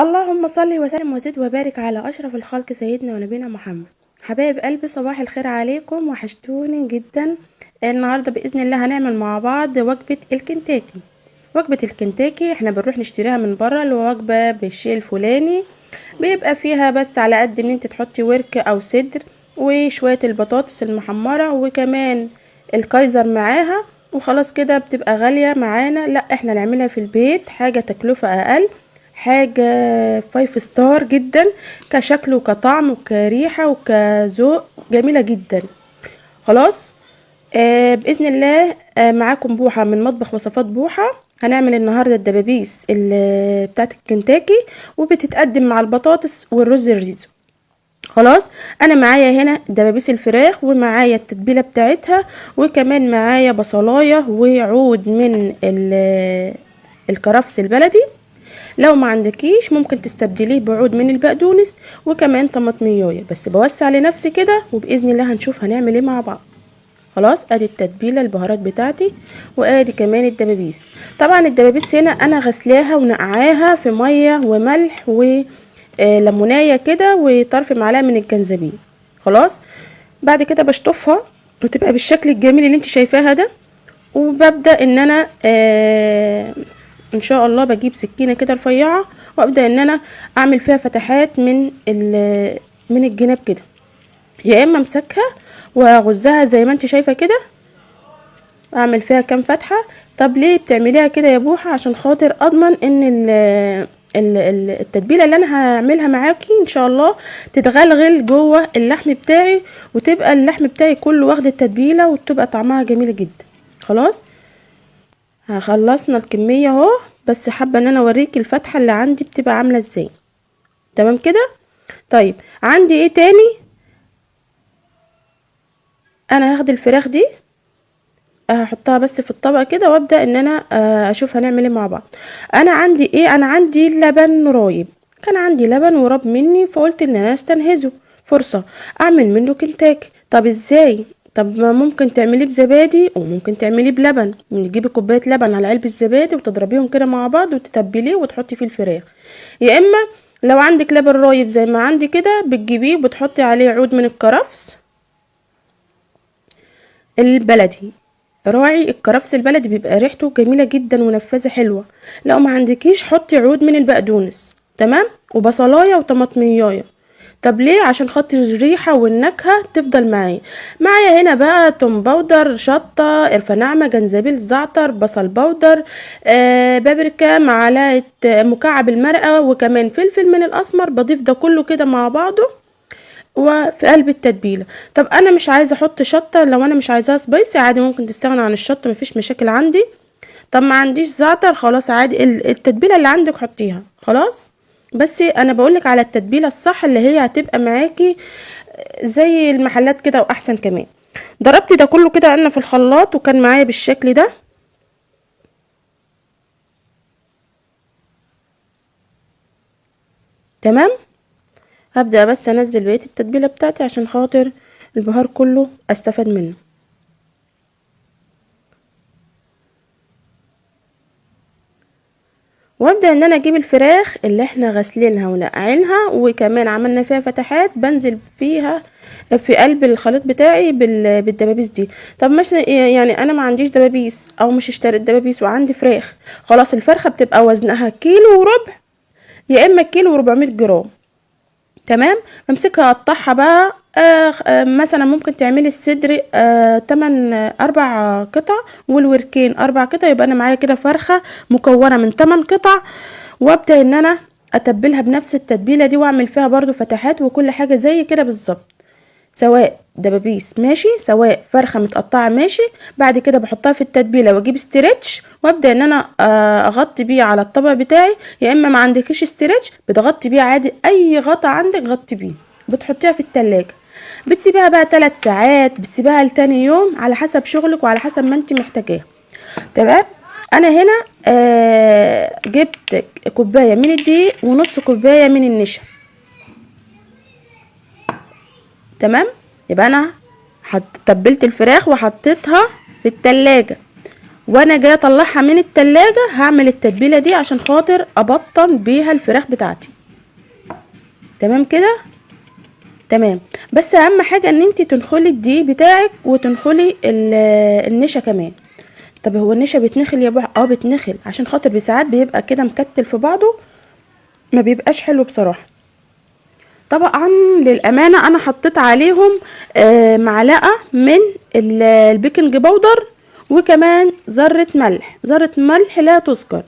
اللهم صل وسلم وزد وبارك على اشرف الخلق سيدنا ونبينا محمد. حبايب قلبي، صباح الخير عليكم، وحشتوني جدا. النهارده باذن الله هنعمل مع بعض وجبه الكنتاكي. وجبه الكنتاكي احنا بنروح نشتريها من بره، الوجبه بالشيء الفلاني، بيبقى فيها بس على قد ان انت تحطي ورك او صدر وشويه البطاطس المحمره وكمان الكايزر معاها، وخلاص كده بتبقى غاليه معانا. لا، احنا نعملها في البيت، حاجه تكلفه اقل، حاجة 5 ستار جدا، كشكل وكطعم وكريحة وكذوق، جميلة جدا. خلاص. بإذن الله معاكم بوحة من مطبخ وصفات بوحة. هنعمل النهاردة الدبابيس بتاعت الكنتاكي، وبتتقدم مع البطاطس والرز الريزو. خلاص. انا معايا هنا دبابيس الفراخ، ومعايا التتبيلة بتاعتها، وكمان معايا بصلاية وعود من الكرفس البلدي. لو ما عندكيش ممكن تستبدليه بعود من البقدونس، وكمان طماطمية، بس بوسع لنفسي كده، وباذن الله هنشوف هنعمل ايه مع بعض. خلاص. ادي التتبيله البهارات بتاعتي، وادي كمان الدبابيس. طبعا الدبابيس هنا انا غسلاها ونقعاها في ميه وملح وليمونايه كده وطرف معلقه من الجنزبيل. خلاص. بعد كده بشطفها وتبقى بالشكل الجميل اللي انت شايفاها ده، وببدأ ان انا ان شاء الله بجيب سكينة كده رفيعة، وابدأ ان انا اعمل فيها فتحات من الجناب كده، يا اما امسكها واغزها زي ما انت شايفة كده، اعمل فيها كام فتحة. طب ليه بتعمليها كده يا بوحة؟ عشان خاطر اضمن ان التتبيله اللي انا هعملها معاكي ان شاء الله تتغلغل جوه اللحم بتاعي، وتبقى اللحم بتاعي كله واخد التتبيله، وتبقى طعمها جميل جدا. خلاص. خلصنا الكميه اهو، بس حابه ان انا اوريكي الفتحه اللي عندي بتبقى عامله ازاي. تمام كده. طيب، عندي ايه تاني؟ انا هاخد الفراخ دي هحطها بس في الطبق كده، وابدا ان انا اشوف هنعمل ايه مع بعض. انا عندي ايه؟ انا عندي لبن رايب، كان عندي لبن وراب مني، فقلت ان انا استنهزه فرصه اعمل منه كنتاكي. طب ازاي؟ طب ما ممكن تعمليه بزبادي وممكن تعمليه بلبن، تجيبي كوبايه لبن على علبه زبادي وتضربيهم كده مع بعض وتتبليه وتحطي فيه الفراخ. يا اما لو عندك لبن رايب زي ما عندي كده، بتجيبيه وبتحطي عليه عود من الكرفس البلدي. راعي الكرفس البلدي، بيبقى ريحته جميله جدا ونفاذه حلوه. لو ما عندكيش حطي عود من البقدونس. تمام. وبصلايه وطماطميايه. طب ليه؟ عشان خاطر الريحه والنكهه تفضل معايا هنا بقى توم باودر، شطه، قرفه ناعمه، جنزبيل، زعتر، بصل باودر، بابريكا، معلقه مكعب المرقه، وكمان فلفل من الاسمر. بضيف ده كله كده مع بعضه وفي قلب التتبيله. طب انا مش عايزه احط شطه، لو انا مش عايزاها سبايسي عادي ممكن تستغنى عن الشطه، مفيش مشاكل عندي. طب ما عنديش زعتر، خلاص عادي، التتبيله اللي عندك حطيها. خلاص. بس انا بقولك على التتبيله الصح اللي هي هتبقى معاكي زي المحلات كده واحسن كمان. ضربت ده كله كده انا في الخلاط، وكان معايا بالشكل ده. تمام. هبدأ بس انزل بقية التتبيله بتاعتي عشان خاطر البهار كله استفاد منه. وابدا ان انا اجيب الفراخ اللي احنا غسلينها ونقعينها وكمان عملنا فيها فتحات، بنزل فيها في قلب الخليط بتاعي بالدبابيس دي. طب مش يعني انا ما عنديش دبابيس او مش اشتريت دبابيس وعندي فراخ، خلاص الفرخه بتبقى وزنها كيلو وربع، يا اما كيلو و400 جرام. تمام. بمسكها اقطعها بقى، مثلا ممكن تعملي الصدر 4 قطع، والوركين 4 قطع، يبقى انا معايا كده فرخة مكونة من 8 قطع. وابدأ ان انا اتبلها بنفس التتبيلة دي، واعمل فيها برضو فتحات وكل حاجة زي كده بالظبط، سواء دبابيس ماشي سواء فرخه متقطعه ماشي. بعد كده بحطها في التتبيله واجيب استرتش، وابدا ان انا اغطي بيه على الطبق بتاعي. يا اما ما عندكيش استرتش بتغطي بيه عادي، اي غطا عندك غطي بيه، بتحطيها في التلاجة. بتسيبيها بقى 3 ساعات، بتسيبيها لتاني يوم على حسب شغلك وعلى حسب ما انت محتاجاها. تمام. انا هنا جبت كوبايه من الدقيق ونص كوبايه من النشا. تمام. يبقى انا تبلت الفراخ وحطيتها في التلاجة، وانا جايه اطلعها من التلاجة هعمل التتبيله دي عشان خاطر ابطن بيها الفراخ بتاعتي. تمام كده، تمام. بس اهم حاجه ان انت تنخلي الدقيق بتاعك وتنخلي النشا كمان. طب هو النشا بيتنخل يا بوح؟ بيتنخل، عشان خاطر بساعات بيبقى كده مكتل في بعضه، ما بيبقاش حلو بصراحه. طبعا للامانه انا حطيت عليهم معلقه من البيكنج باودر، وكمان ذره ملح لا تذكر.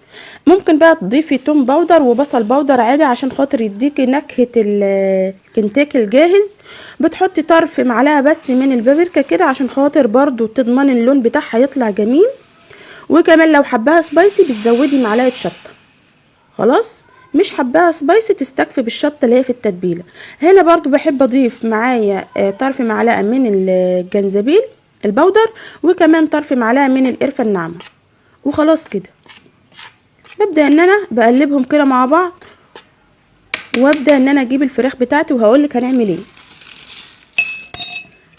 ممكن بقى تضيفي توم باودر وبصل باودر عادي عشان خاطر يديكي نكهه الكنتاكي الجاهز. بتحطي طرف معلقه بس من البابريكا كده عشان خاطر برضو تضمن اللون بتاعها يطلع جميل. وكمان لو حباها سبايسي بتزودي معلقه شطه. خلاص، مش حباها سبايسي تستكفي بالشطه اللي هي في التتبيله. هنا برضو بحب اضيف معايا طرف معلقه من الجنزبيل البودر، وكمان طرف معلقه من القرفه الناعمه. وخلاص كده ببدا ان انا بقلبهم كده مع بعض، وابدا ان انا اجيب الفراخ بتاعتي وهقولك هنعمل ايه.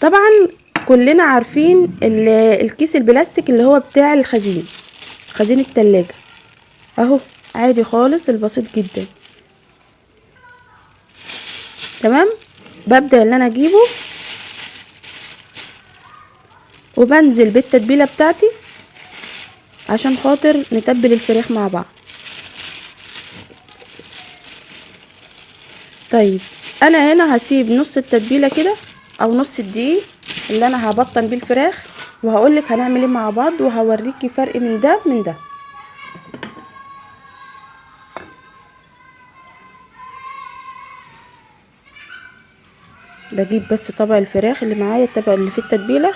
طبعا كلنا عارفين الكيس البلاستيك اللي هو بتاع خزين التلاجة اهو، عادي خالص البسيط جدا. تمام، ببدأ ان انا اجيبه وبنزل بالتتبيلة بتاعتي عشان خاطر نتبل الفراخ مع بعض. طيب انا هنا هسيب نص التتبيلة كده او نص الدقيق اللي انا هبطن بيه الفراخ، وهقولك هنعمل ايه مع بعض، وهوريكي فرق من ده من ده. بجيب بس طبق الفراخ اللي معايا، الطبق اللي فيه التتبيله.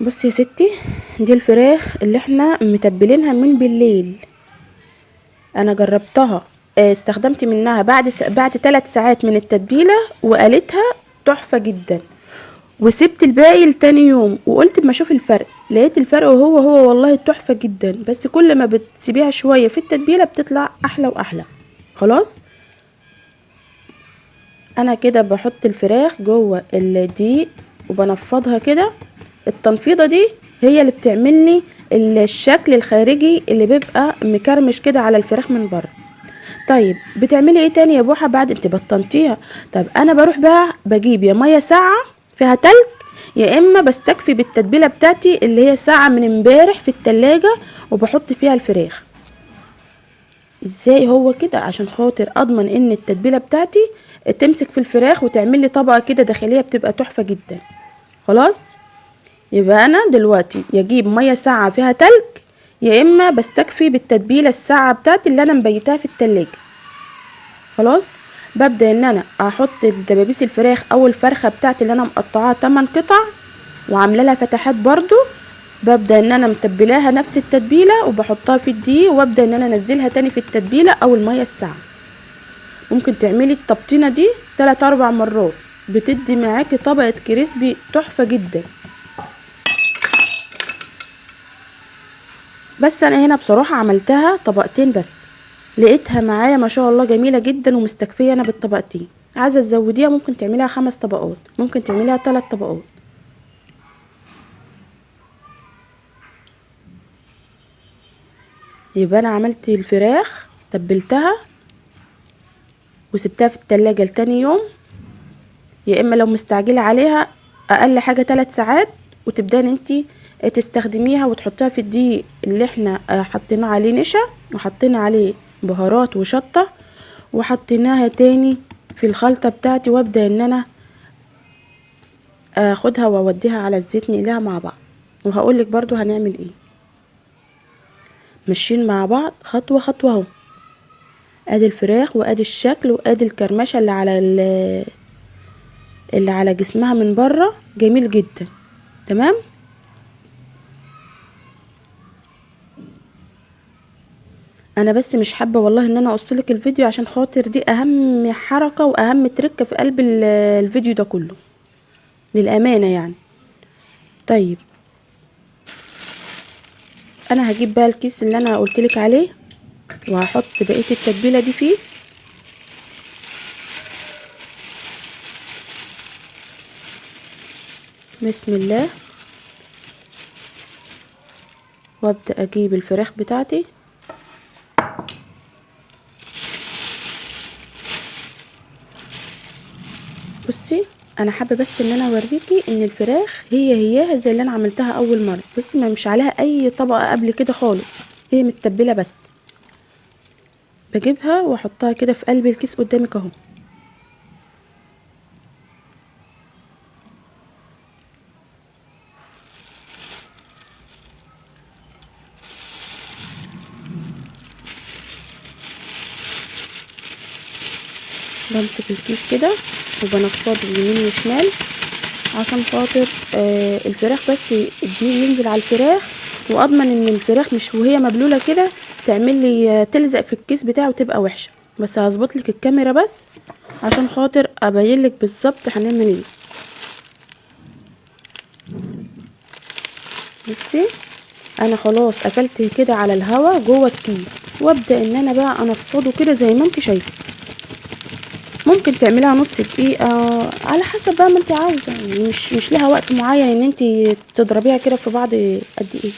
بصي يا ستي، دي الفراخ اللي احنا متبلينها من بالليل. انا جربتها، استخدمت منها بعد 3 ساعات من التتبيله وقالتها تحفه جدا. وسبت الباقي لتاني يوم وقلت اما اشوف الفرق، لقيت الفرق هو والله تحفه جدا. بس كل ما بتسيبيها شويه في التتبيله بتطلع احلى واحلى. خلاص، انا كده بحط الفراخ جوه الدقيق وبنفضها كده. التنفيضه دي هي اللي بتعمل لي الشكل الخارجي اللي بيبقى مكرمش كده على الفراخ من بره. طيب بتعملي ايه تاني يا بوحه بعد انت بطنتيها؟ طب انا بروح بقى بجيب يا ميه ساقعه فيها تلج، يا اما بستكفي بالتتبيله بتاعتي اللي هي ساعه من امبارح في التلاجة وبحط فيها الفراخ. ازاي هو كده؟ عشان خاطر اضمن ان التتبيله بتاعتي تمسك في الفراخ وتعمل لي طبقه كده داخليه بتبقى تحفه جدا. خلاص، يبقى انا دلوقتي يجيب ميه ساقعه فيها تلج، يا اما بستكفي بالتتبيله الساقعه بتاعتي اللي انا مبيتاها في التلاجة. خلاص، ببدا ان انا احط دبابيس الفراخ او الفرخه بتاعتي اللي انا مقطعاها 8 قطع وعامله لها فتحات برضو. ببدا ان انا متبلاها نفس التتبيله وبحطها في الدقيق، وابدا ان انا انزلها تاني في التتبيله او الميه الساقعه. ممكن تعملي التبطينه دي 3-4 مرات، بتدي معاكي طبقه كريسبي تحفه جدا. بس انا هنا بصراحه عملتها طبقتين بس، لقيتها معايا ما شاء الله جميله جدا ومستكفيه انا بالطبقتين. عايزه تزوديها ممكن تعمليها 5 طبقات، ممكن تعمليها 3 طبقات. يبقى انا عملت الفراخ تبلتها وسبتها في التلاجة لتاني يوم، يا اما لو مستعجله عليها اقل حاجه 3 ساعات، وتبداي ان انتي تستخدميها وتحطيها في الدقيق اللي احنا حطينا عليه نشا وحطينا عليه بهارات وشطه وحطيناها تاني في الخلطه بتاعتي، وابدا ان انا اخدها واوديها على الزيت نقليها مع بعض. وهقولك برضو هنعمل ايه، ماشيين مع بعض خطوه خطوه اهو. ادي الفراخ وادي الشكل وادي الكرمشه اللي على جسمها من بره جميل جدا. تمام، انا بس مش حابه والله ان انا اقصلك الفيديو عشان خاطر دي اهم حركه واهم تركه في قلب الفيديو ده كله للامانه يعني. طيب انا هجيب بقى الكيس اللي انا قلتلك عليه وهحط بقيه التتبيله دي فيه. بسم الله. وابدأ اجيب الفراخ بتاعتي. بصي انا حابه بس ان انا اوريكي ان الفراخ هياها زي اللي انا عملتها اول مره. بصي ما مش عليها اي طبقه قبل كده خالص، هي متبله بس. بجيبها واحطها كده في قلب الكيس قدامك اهو. بمسك الكيس كده وبنفضه يمين وشمال عشان خاطر الفراخ بس دي ينزل على الفراخ، واضمن ان الفراخ مش وهي مبلوله كده تعمل لي تلزق في الكيس بتاعه وتبقى وحشه. بس هظبط لك الكاميرا بس عشان خاطر ابين لك بالظبط هنعمل ايه. بصي انا خلاص قفلت كده على الهوا جوه الكيس، وابدا ان انا بقى انفضه كده زي ما انت شايفه. ممكن تعمليها نص دقيقة على حسب بقى ما انت عاوزة، يعني مش ليها وقت معين ان انت تضربيها كده في بعض قد ايه،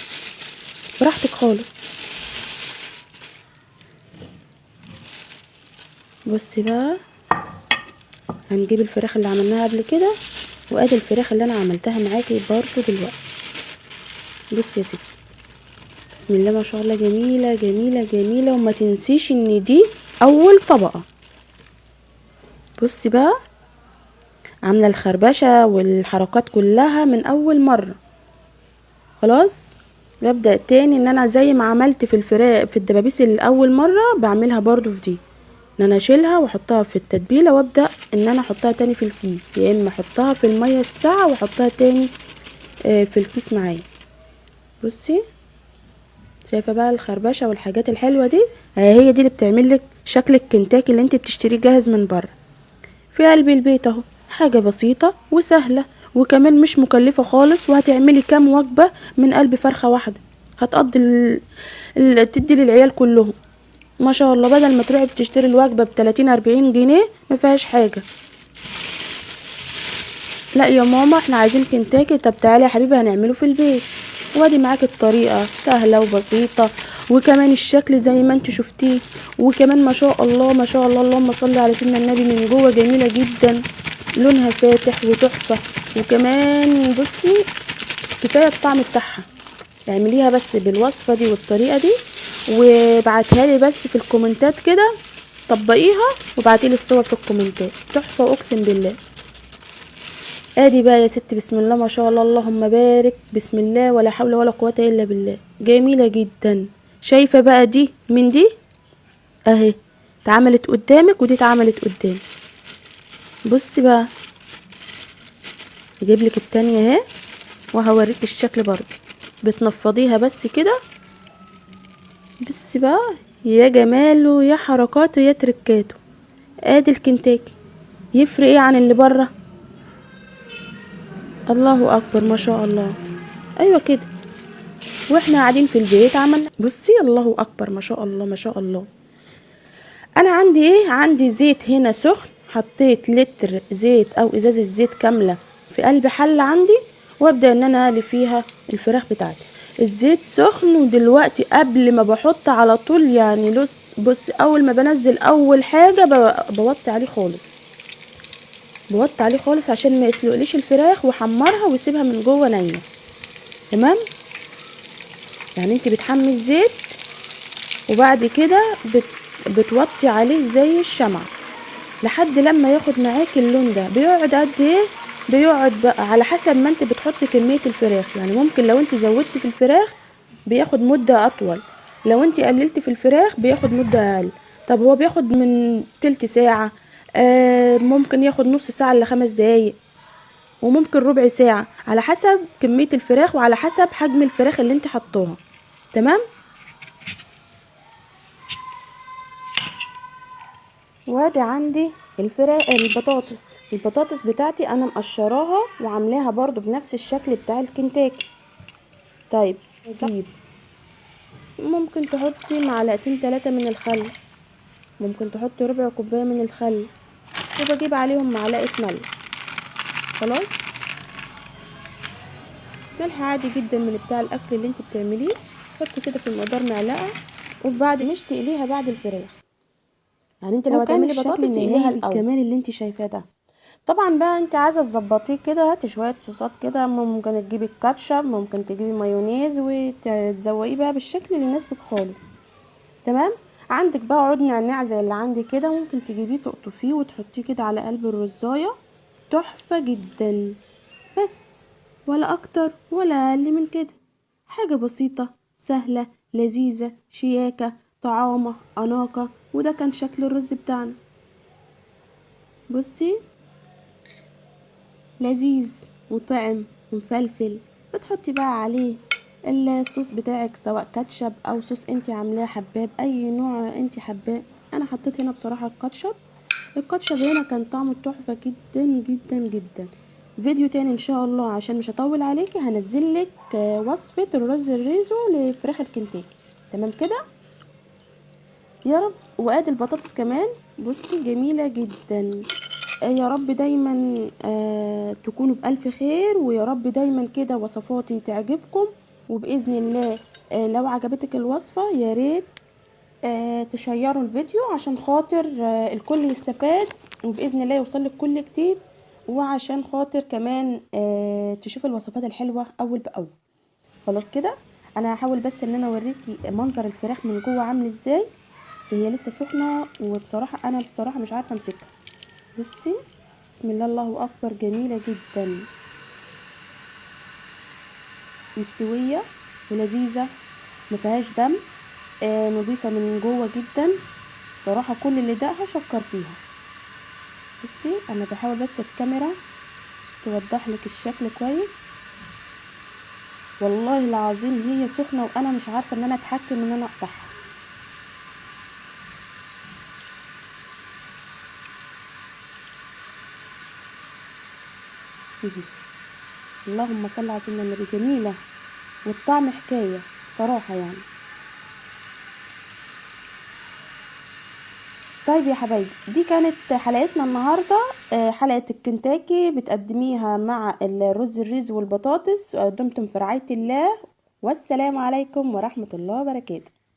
براحتك خالص. بصي بقى هنجيب الفراخ اللي عملناها قبل كده، وادي الفراخ اللي انا عملتها معاكي برضو دلوقتي. بصي يا ستي بسم الله ما شاء الله، جميلة جميلة جميلة. وما تنسيش ان دي اول طبقة. بصي بقى عاملة الخربشة والحركات كلها من اول مرة. خلاص ببدأ تاني ان انا زي ما عملت في الفراخ في الدبابيس الاول مرة بعملها برضو في دي، ان انا اشيلها واحطها في التتبيلة وابدأ ان انا احطها تاني في الكيس، يا اما احطها في المية الساقعة واحطها تاني في الكيس معايا. بصي شايفة بقى الخربشة والحاجات الحلوة دي، هي دي اللي بتعملك شكل الكنتاكي اللي انت بتشتريه جاهز من بره في قلب البيت اهو. حاجة بسيطة وسهلة وكمان مش مكلفة خالص، وهتعملي كام وجبة من قلب فرخة واحدة، هتقضي تدي للعيال كلهم ما شاء الله، بدل ما تروحي بتشتري الوجبة ب30-40 جنيه ما فيهاش حاجة. لا يا ماما احنا عايزين كنتاكي، طب تعالي يا حبيبي هنعمله في البيت. وادي معاك الطريقة سهلة وبسيطة، وكمان الشكل زي ما انت شفتيه، وكمان ما شاء الله ما شاء الله اللهم صل على سيدنا النبي من جوه جميلة جدا، لونها فاتح وتحفة. وكمان بصي كفاية الطعم بتاعها. اعمليها بس بالوصفة دي والطريقة دي وبعتها لي بس في الكومنتات كده، طبقيها وبعتيلي الصور في الكومنتات، تحفة اقسم بالله. ادي بقى يا ستي بسم الله ما شاء الله اللهم بارك، بسم الله ولا حول ولا قوة الا بالله، جميلة جدا. شايفة بقى دي من دي اهي اتعملت قدامك ودي اتعملت قدامك. بصي بقى اجيب لك التانية اهي وهوريك الشكل برضه. بتنفضيها بس كده. بصي بقى يا جماله يا حركاته يا تركاته. ادي الكنتاكي يفرق ايه عن اللي بره؟ الله اكبر ما شاء الله. ايوه كده واحنا قاعدين في البيت عملنا. بصي الله اكبر ما شاء الله ما شاء الله. انا عندي ايه؟ عندي زيت هنا سخن، حطيت لتر زيت او ازازة زيت كاملة في قلب حلة عندي، وابدأ ان انا اقلي فيها الفراخ بتاعتي. الزيت سخن، ودلوقتي قبل ما بحط على طول يعني بص اول ما بنزل اول حاجة بوطي عليه خالص، بوطي عليه خالص عشان ما يسلقليش الفراخ وحمرها ويسيبها من جوه نية. تمام؟ يعني انت بتحمي الزيت وبعد كده بتوطي عليه زي الشمع لحد لما ياخد معاكي اللون ده. بيقعد قد ايه؟ بيقعد بقى على حسب ما انت بتحطي كمية الفراخ، يعني ممكن لو انت زودتي في الفراخ بياخد مدة اطول، لو انت قللتي في الفراخ بياخد مدة اقل. طب هو بياخد من تلت ساعة، ممكن ياخد نص ساعة ل5 دقايق، وممكن ربع ساعة على حسب كمية الفراخ وعلى حسب حجم الفراخ اللي انت حطوها. تمام؟ وادي عندي الفراخ البطاطس بتاعتي انا مقشراها وعاملاها برضو بنفس الشكل بتاع الكنتاكي. طيب اجيب ممكن تحطي 2-3 من الخل، ممكن تحطي ربع كوباية من الخل، وبجيب عليهم معلقة ملح. خلاص ملح عادي جدا من بتاع الاكل اللي انت بتعمليه، حط كده في المقدار معلقه، وبعد مش تقليها بعد الفراخ، يعني انت لو وكان هتعملي الشكل بطاطس النهائي اقليها الاول بالجمال اللي انت شايفاه ده. طبعا بقى انت عايزه تظبطيه كده، هاتي شويه صوصات كده، ممكن تجيبي الكاتشب، ممكن تجيبي مايونيز وتزوقيه بقى بالشكل اللي يناسبك خالص. تمام. عندك بقى عود نعناع زي اللي عندي كده، ممكن تجيبيه تقطفيه وتحطيه كده على قلب الرزايه، تحفه جدا. بس ولا اكتر ولا اقل من كده، حاجه بسيطه سهله لذيذه شياكه، طعامه اناقه. وده كان شكل الرز بتاعنا، بصي لذيذ وطعم ومفلفل. بتحطي بقى عليه الصوص بتاعك، سواء كاتشب او صوص انت عاملاه حباب، اي نوع انت حباه. انا حطيت هنا بصراحه الكاتشب. الكاتشب هنا كان طعمه تحفه جدا جدا جدا. فيديو تاني ان شاء الله عشان مش هطول عليكي، هنزلك وصفه الرز الريزو لفراخ الكنتاكي. تمام كده يا رب. وادي البطاطس كمان، بصي جميله جدا. يا رب دايما تكونوا بألف خير، ويا رب دايما كده وصفاتي تعجبكم. وبإذن الله لو عجبتك الوصفة يا ريت تشيروا الفيديو عشان خاطر الكل يستفاد، وبإذن الله يوصلك كل جديد، وعشان خاطر كمان تشوف الوصفات الحلوة أول بأول. خلاص كده. انا هحاول بس ان انا اوريكي منظر الفراخ من جوه عامل ازاي، بس هي لسه سخنه، وبصراحه انا بصراحه مش عارفه امسكها. بصي بسم الله الله اكبر، جميله جدا، مستويه ولذيذه، مفيهاش دم، نظيفه من جوه جدا. بصراحه كل اللي دقها شكر فيها. بصي انا بحاول بس الكاميرا توضح لك الشكل كويس. والله العظيم هي سخنه، وانا مش عارفه ان انا اتحكم ان انا اقطعها. اللهم صل على سيدنا النبي، جميله والطعم حكايه بصراحه يعني. طيب يا حبايبي، دي كانت حلقتنا النهارده، حلقه الكنتاكي بتقدميها مع الرز الريز والبطاطس. دمتم في رعايه الله، والسلام عليكم ورحمه الله وبركاته.